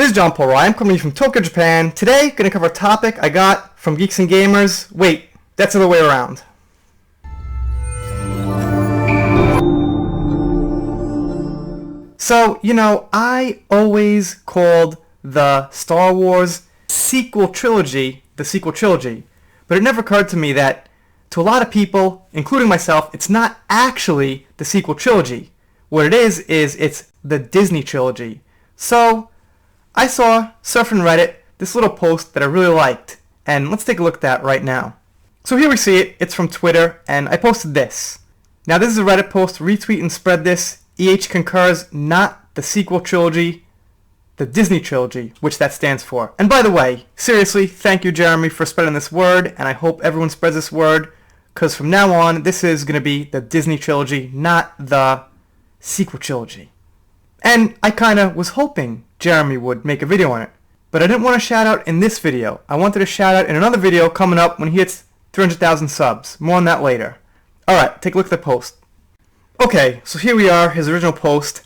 This is John Paul Ryan, coming from Tokyo, Japan. Today, going to cover a topic I got from Geeks and Gamers. Wait, that's the other way around. So, I always called the Star Wars sequel trilogy the sequel trilogy, but it never occurred to me that, to a lot of people, including myself, it's not actually the sequel trilogy. What it is it's the Disney trilogy. So, I saw, surfing Reddit, this little post that I really liked, and let's take a look at that right now. So here we see it, it's from Twitter, and I posted this. Now this is a Reddit post, retweet and spread this. EH concurs, not the sequel trilogy, the Disney trilogy, which that stands for. And by the way, seriously, thank you Jeremy for spreading this word, and I hope everyone spreads this word, because from now on, this is going to be the Disney trilogy, not the sequel trilogy. And I kind of was hoping Jeremy would make a video on it, but I didn't want to shout out in this video. I wanted to shout out in another video coming up when he hits 300,000 subs. More on that later. Alright, take a look at the post. Okay, so here we are, his original post.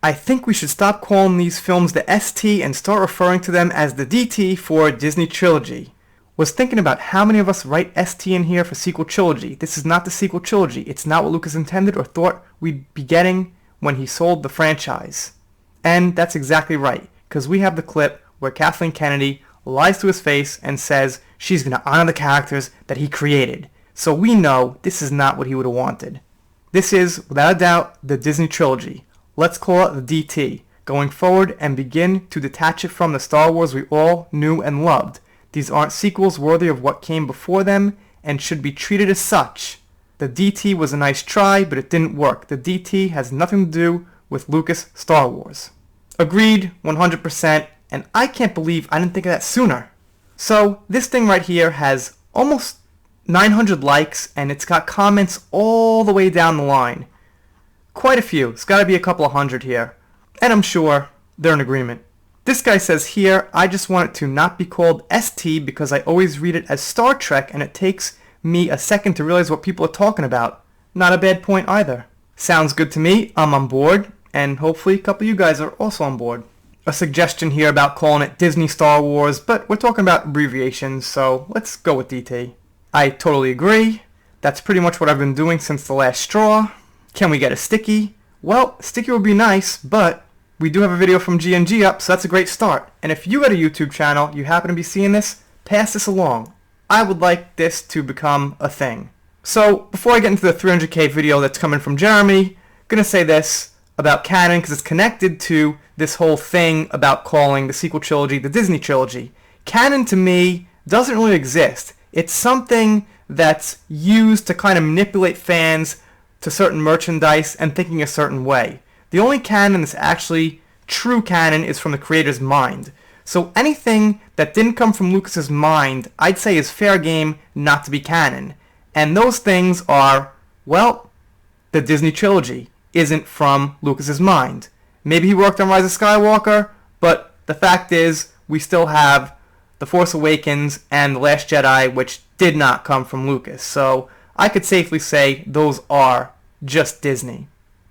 I think we should stop calling these films the ST and start referring to them as the DT for Disney Trilogy. Was thinking about how many of us write ST in here for sequel trilogy. This is not the sequel trilogy. It's not what Lucas intended or thought we'd be getting when he sold the franchise. And that's exactly right, because we have the clip where Kathleen Kennedy lies to his face and says she's going to honor the characters that he created. So we know this is not what he would have wanted. This is, without a doubt, the Disney trilogy. Let's call it the DT, going forward and begin to detach it from the Star Wars we all knew and loved. These aren't sequels worthy of what came before them and should be treated as such. The DT was a nice try, but it didn't work. The DT has nothing to do with Lucas Star Wars. Agreed, 100%, and I can't believe I didn't think of that sooner. So, this thing right here has almost 900 likes, and it's got comments all the way down the line. Quite a few. It's got to be a couple of hundred here. And I'm sure they're in agreement. This guy says here, I just want it to not be called ST because I always read it as Star Trek and it takes me a second to realize what people are talking about. Not a bad point either. Sounds good to me. I'm on board. And hopefully a couple of you guys are also on board. A suggestion here about calling it Disney Star Wars, but we're talking about abbreviations, so let's go with DT. I totally agree. That's pretty much what I've been doing since the last straw. Can we get a sticky? Well, sticky would be nice, but we do have a video from G&G up, so that's a great start. And if you got a YouTube channel, you happen to be seeing this, pass this along. I would like this to become a thing. So, before I get into the 300k video that's coming from Jeremy, I'm going to say this about canon because it's connected to this whole thing about calling the sequel trilogy the Disney trilogy. Canon to me doesn't really exist. It's something that's used to kind of manipulate fans to certain merchandise and thinking a certain way. The only canon that's actually true canon is from the creator's mind. So anything that didn't come from Lucas's mind, I'd say is fair game not to be canon. And those things are, well, the Disney trilogy isn't from Lucas's mind. Maybe he worked on Rise of Skywalker, but the fact is we still have The Force Awakens and The Last Jedi, which did not come from Lucas. So I could safely say those are just Disney.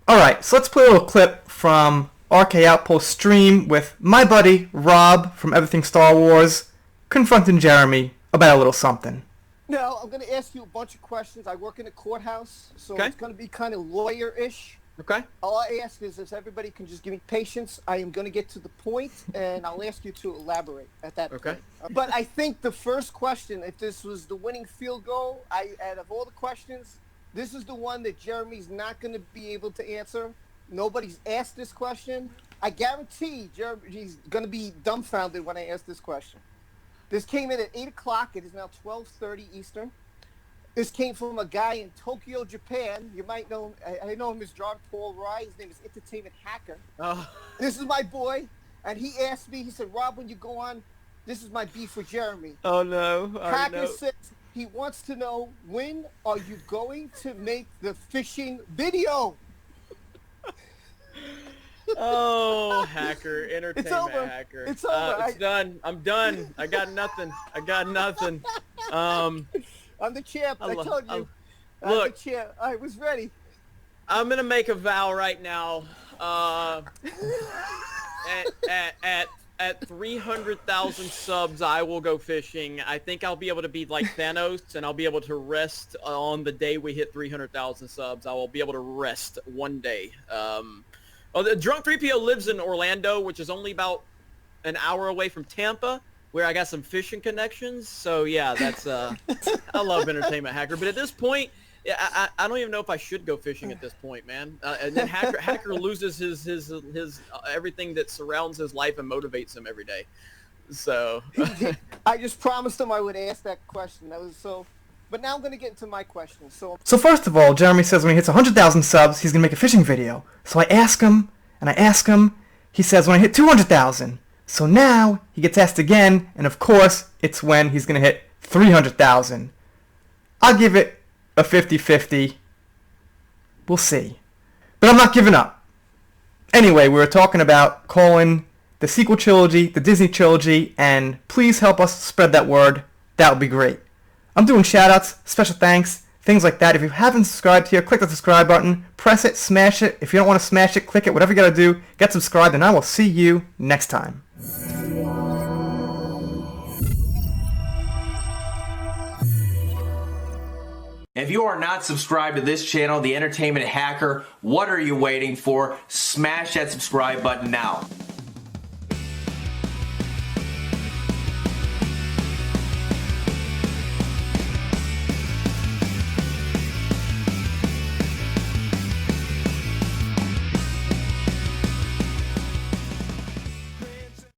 Alright, so let's play a little clip from RK Outpost stream with my buddy Rob from Everything Star Wars confronting Jeremy about a little something. Now, I'm going to ask you a bunch of questions. I work in a courthouse, so Okay. It's going to be kind of lawyer-ish. Okay. All I ask is if everybody can just give me patience, I am going to get to the point, and I'll ask you to elaborate at that point. But I think the first question, if this was the winning field goal, out of all the questions, this is the one that Jeremy's not going to be able to answer. Nobody's asked this question. I guarantee Jeremy's going to be dumbfounded when I ask this question. This came in at 8 o'clock. It is now 12:30 Eastern. This came from a guy in Tokyo, Japan. You might know him. I know him as John Paul Rye. His name is Entertainment Hacker. Oh. This is my boy. And he asked me, he said, Rob, when you go on, this is my beef with Jeremy. Oh, no. Hacker says he wants to know, when are you going to make the fishing video? Oh, Hacker. Entertainment It's over. Hacker. It's over. It's done. I'm done. I got nothing. I'm the champ. I told you. I'm Look, the champ. I was ready. I'm going to make a vow right now. At 300,000 subs, I will go fishing. I think I'll be able to be like Thanos, and I'll be able to rest on the day we hit 300,000 subs. I will be able to rest one day. The Drunk 3PO lives in Orlando, which is only about an hour away from Tampa, where I got some fishing connections. So yeah, that's I love Entertainment Hacker. But at this point, yeah, I don't even know if I should go fishing at this point, man. And then Hacker loses his everything that surrounds his life and motivates him every day. So I just promised him I would ask that question. That was so. But now I'm going to get into my question. So first of all, Jeremy says when he hits 100,000 subs, he's going to make a fishing video. So I ask him, and I ask him. He says when I hit 200,000. So now he gets asked again, and of course, it's when he's going to hit 300,000. I'll give it a 50-50. We'll see. But I'm not giving up. Anyway, we were talking about calling the sequel trilogy the Disney trilogy, and please help us spread that word. That would be great. I'm doing shoutouts, special thanks, things like that. If you haven't subscribed here, click the subscribe button, press it, smash it. If you don't want to smash it, click it, whatever you gotta do, get subscribed, and I will see you next time. If you are not subscribed to this channel, The Entertainment Hacker, what are you waiting for? Smash that subscribe button now.